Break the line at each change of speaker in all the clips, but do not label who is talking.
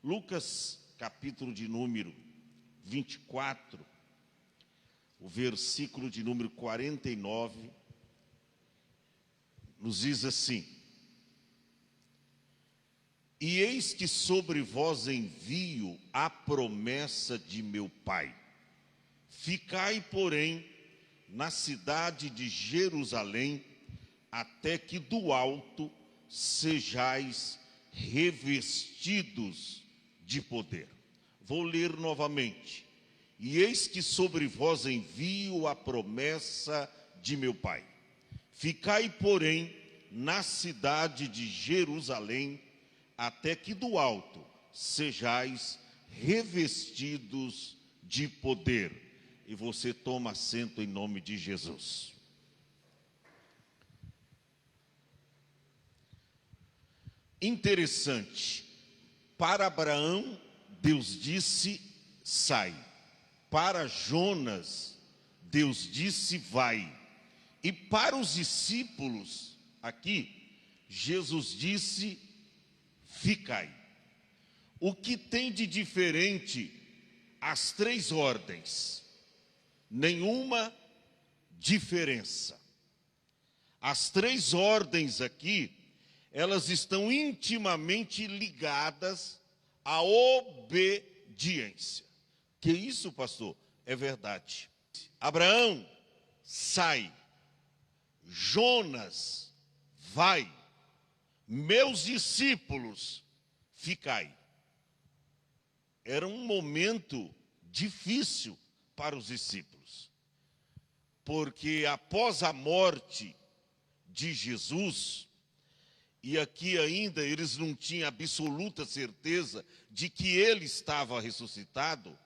Lucas, capítulo de número 24, o versículo de número 49, nos diz assim: E eis que sobre vós envio a promessa de meu Pai. Ficai, porém, na cidade de Jerusalém, até que do alto sejais revestidos de poder. Vou ler novamente. E eis que sobre vós envio a promessa de meu Pai. Ficai, porém, na cidade de Jerusalém, até que do alto sejais revestidos de poder. E você toma assento em nome de Jesus. Interessante. Para Abraão, Deus disse, sai. Para Jonas, Deus disse, vai. E para os discípulos, aqui, Jesus disse, ficai. O que tem de diferente as três ordens? Nenhuma diferença. As três ordens aqui, elas estão intimamente ligadas à obediência. Que isso, pastor? É verdade. Abraão, sai. Jonas, vai. Meus discípulos, ficai. Era um momento difícil para os discípulos, porque após a morte de Jesus, e aqui ainda eles não tinham absoluta certeza de que ele estava ressuscitado,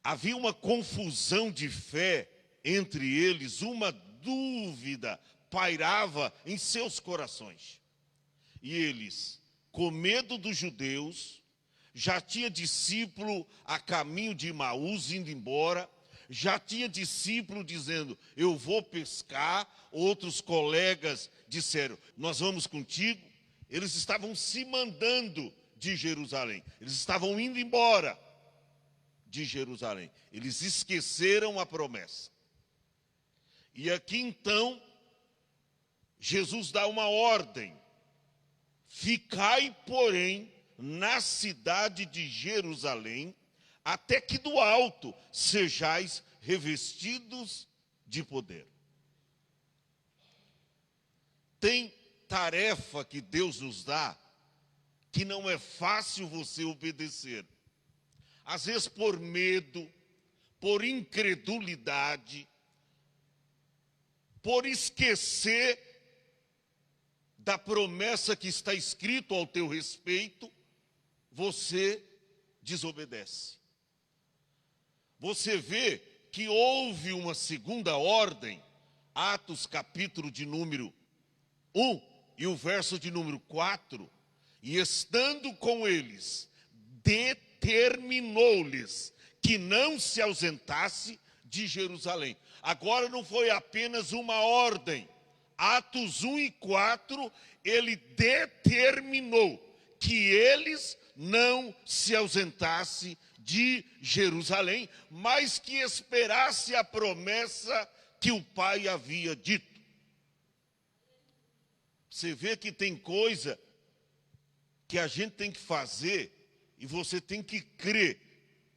havia uma confusão de fé entre eles, uma dúvida pairava em seus corações. E eles, com medo dos judeus, já tinha discípulo a caminho de Emaús indo embora, já tinha discípulo dizendo, eu vou pescar, outros colegas disseram, nós vamos contigo. Eles estavam se mandando de Jerusalém, eles estavam indo embora de Jerusalém, eles esqueceram a promessa. E aqui então, Jesus dá uma ordem, ficai, porém, na cidade de Jerusalém, até que do alto sejais revestidos de poder. Tem tarefa que Deus nos dá, que não é fácil você obedecer. Às vezes por medo, por incredulidade, por esquecer da promessa que está escrito ao teu respeito, você desobedece. Você vê que houve uma segunda ordem, Atos capítulo de número 1 e o verso de número 4, e estando com eles, determinou-lhes que não se ausentasse de Jerusalém. Agora não foi apenas uma ordem, Atos 1 e 4, ele determinou que eles não se ausentassem de Jerusalém, mas que esperasse a promessa que o Pai havia dito. Você vê que tem coisa que a gente tem que fazer e você tem que crer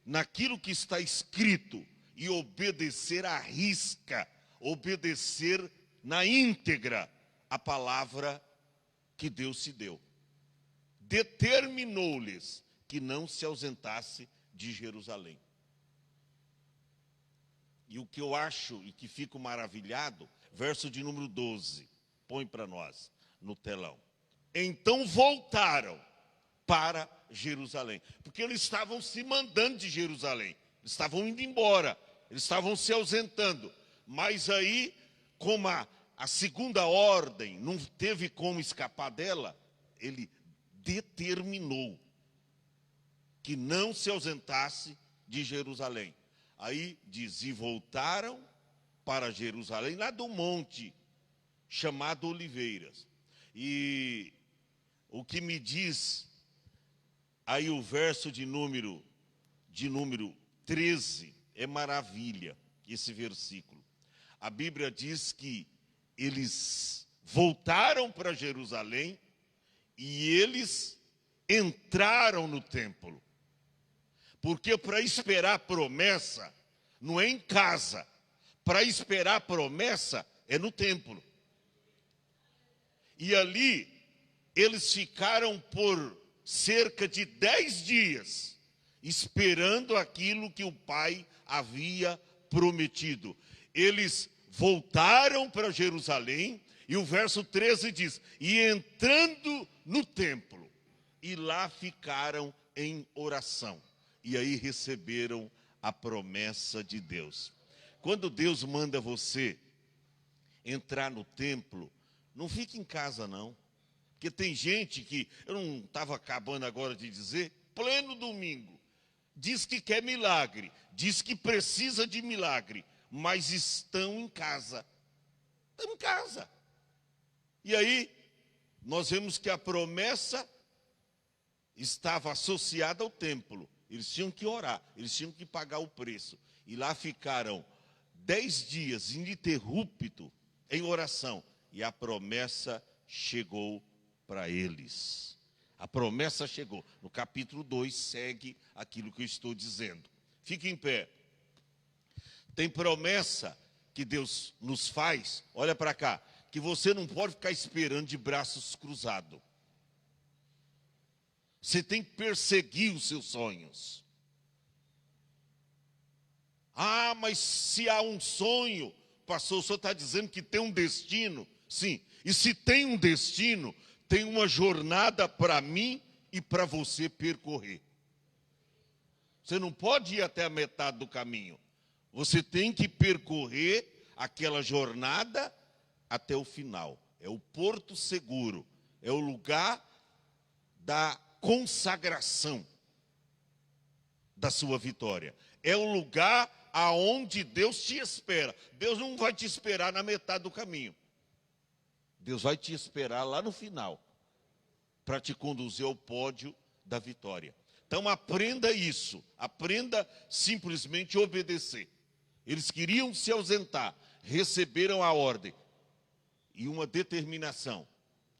naquilo que está escrito e obedecer à risca, obedecer na íntegra a palavra que Deus se deu. Determinou-lhes que não se ausentasse de Jerusalém. E o que eu acho e que fico maravilhado, verso de número 12, põe para nós no telão. Então voltaram para Jerusalém, porque eles estavam se mandando de Jerusalém, eles estavam indo embora, eles estavam se ausentando, mas aí, como a segunda ordem não teve como escapar dela, ele determinou que não se ausentasse de Jerusalém. Aí diz, e voltaram para Jerusalém, lá do monte chamado Oliveiras. E o que me diz Aí o verso de número 13 é maravilha, esse versículo. A Bíblia diz que eles voltaram para Jerusalém e eles entraram no templo. Porque para esperar a promessa não é em casa, para esperar a promessa é no templo. E ali eles ficaram por cerca de 10 dias, esperando aquilo que o Pai havia prometido. Eles voltaram para Jerusalém, e o verso 13 diz: e entrando no templo, e lá ficaram em oração. E aí receberam a promessa de Deus. Quando Deus manda você entrar no templo, não fique em casa não. Porque tem gente que, eu não estava acabando agora de dizer, pleno domingo, diz que quer milagre, diz que precisa de milagre, mas estão em casa. Estão em casa. E aí, nós vemos que a promessa estava associada ao templo. Eles tinham que orar, eles tinham que pagar o preço. E lá ficaram 10 dias ininterrupto em oração. E a promessa chegou para eles. A promessa chegou. No capítulo 2 segue aquilo que eu estou dizendo. Fique em pé. Tem promessa que Deus nos faz, olha para cá, que você não pode ficar esperando de braços cruzados. Você tem que perseguir os seus sonhos. Ah, mas se há um sonho, pastor, o senhor está dizendo que tem um destino? Sim, e se tem um destino, tem uma jornada para mim e para você percorrer. Você não pode ir até a metade do caminho. Você tem que percorrer aquela jornada até o final. É o porto seguro, é o lugar da consagração da sua vitória. É o lugar aonde Deus te espera. Deus não vai te esperar na metade do caminho. Deus vai te esperar lá no final, para te conduzir ao pódio da vitória. Então aprenda isso, aprenda simplesmente obedecer. Eles queriam se ausentar, receberam a ordem e uma determinação: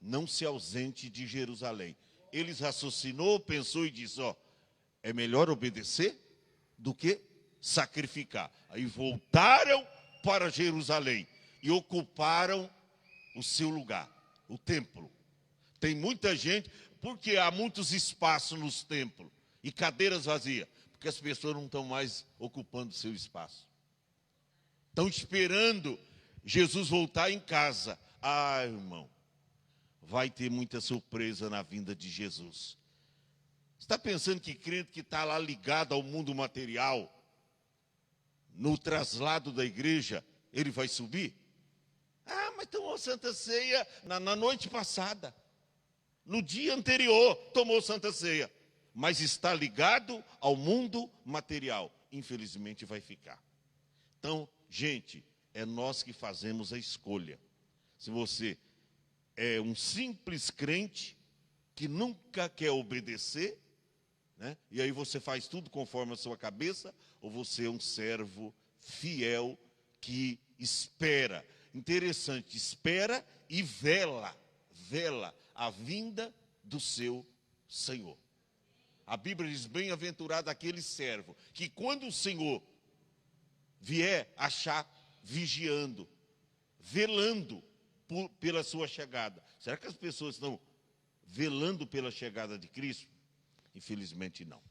não se ausente de Jerusalém. Eles raciocinou, pensou e disse: ó, é melhor obedecer do que sacrificar. Aí voltaram para Jerusalém e ocuparam o seu lugar, o templo. Tem muita gente, porque há muitos espaços nos templos e cadeiras vazias, porque as pessoas não estão mais ocupando o seu espaço. Estão esperando Jesus voltar em casa. Ah, irmão, vai ter muita surpresa na vinda de Jesus. Você está pensando que crente que está lá ligado ao mundo material, no traslado da igreja, ele vai subir? Ah, mas tomou Santa Ceia na noite passada. No dia anterior, tomou Santa Ceia. Mas está ligado ao mundo material. Infelizmente vai ficar. Então, gente, é nós que fazemos a escolha. Se você é um simples crente que nunca quer obedecer, né? E aí você faz tudo conforme a sua cabeça, ou você é um servo fiel que espera. Interessante, espera e vela a vinda do seu Senhor. A Bíblia diz: bem-aventurado aquele servo que quando o Senhor vier, achar vigiando, velando pela sua chegada. Será que as pessoas estão velando pela chegada de Cristo? Infelizmente não.